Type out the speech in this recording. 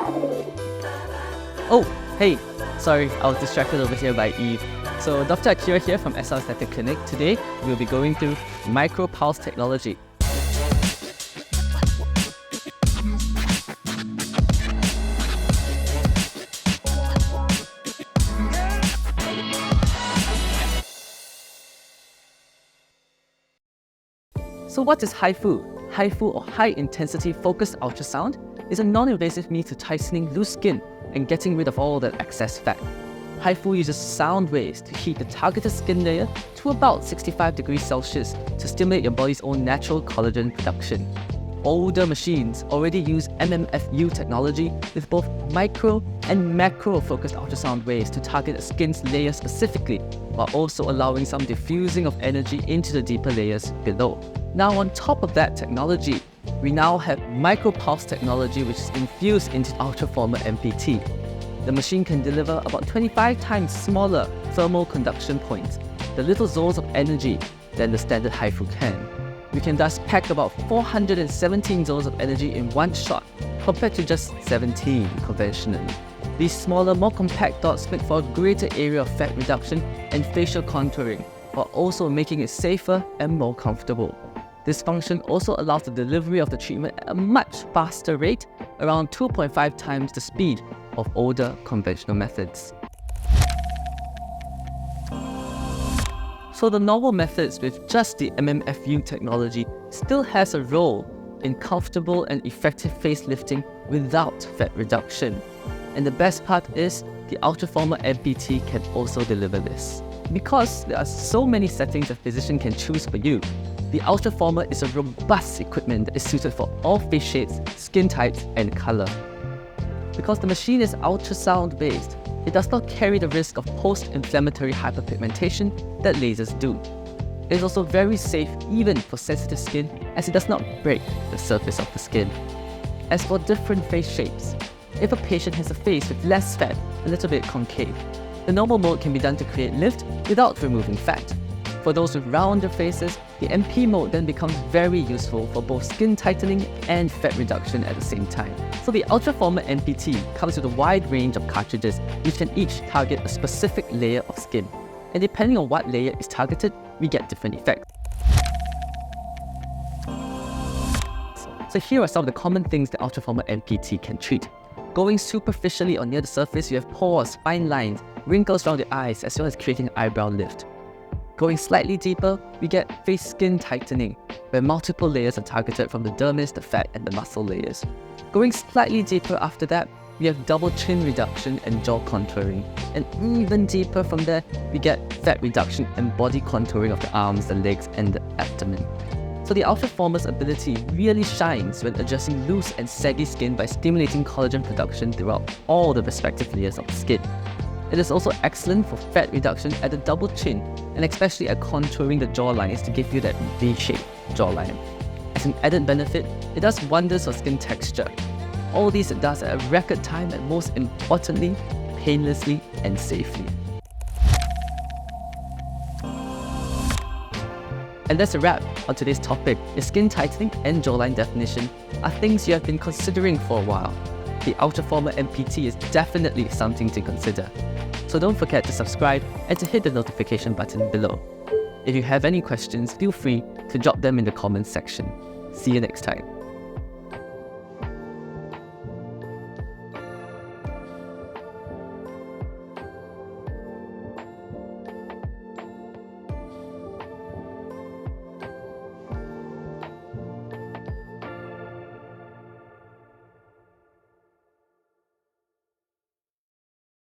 Oh, hey, sorry, I was distracted over here by Eve. So Dr. Akira here from SR Aesthetic Clinic. Today, we'll be going through Micropulsed Technology. So what is HIFU? HIFU, or High Intensity Focused Ultrasound, is a non-invasive means to tightening loose skin and getting rid of all that excess fat. HIFU uses sound waves to heat the targeted skin layer to about 65 degrees Celsius to stimulate your body's own natural collagen production. Older machines already use MMFU technology with both micro and macro focused ultrasound waves to target the skin's layer specifically, while also allowing some diffusing of energy into the deeper layers below. Now on top of that technology, we now have Micropulsed Technology, which is infused into Ultraformer MPT. The machine can deliver about 25 times smaller thermal conduction points, the little zones of energy, than the standard HIFU can. We can thus pack about 417 zones of energy in one shot, compared to just 17 conventionally. These smaller, more compact dots make for a greater area of fat reduction and facial contouring, while also making it safer and more comfortable. This function also allows the delivery of the treatment at a much faster rate, around 2.5 times the speed of older conventional methods. So the novel methods with just the MMFU technology still has a role in comfortable and effective facelifting without fat reduction. And the best part is, the Ultraformer MPT can also deliver this. Because there are so many settings a physician can choose for you, the Ultraformer is a robust equipment that is suited for all face shades, skin types, and color. Because the machine is ultrasound based, it does not carry the risk of post-inflammatory hyperpigmentation that lasers do. It is also very safe even for sensitive skin, as it does not break the surface of the skin. As for different face shapes, if a patient has a face with less fat, a little bit concave, the normal mode can be done to create lift without removing fat. For those with rounder faces, the MP mode then becomes very useful for both skin tightening and fat reduction at the same time. So the Ultraformer MPT comes with a wide range of cartridges which can each target a specific layer of skin. And depending on what layer is targeted, we get different effects. So here are some of the common things that Ultraformer MPT can treat. Going superficially or near the surface, you have pores, fine lines, wrinkles around the eyes, as well as creating an eyebrow lift. Going slightly deeper, we get face skin tightening, where multiple layers are targeted from the dermis, the fat, and the muscle layers. Going slightly deeper after that, we have double chin reduction and jaw contouring. And even deeper from there, we get fat reduction and body contouring of the arms, the legs, and the abdomen. So the Ultraformer's ability really shines when addressing loose and saggy skin by stimulating collagen production throughout all the respective layers of the skin. It is also excellent for fat reduction at the double chin, and especially at contouring the jawline to give you that V-shaped jawline. As an added benefit, it does wonders for skin texture. All these it does at a record time, and most importantly, painlessly and safely. And that's a wrap on today's topic. If skin tightening and jawline definition are things you have been considering for a while, the Ultraformer MPT is definitely something to consider. So don't forget to subscribe and to hit the notification button below. If you have any questions, feel free to drop them in the comments section. See you next time.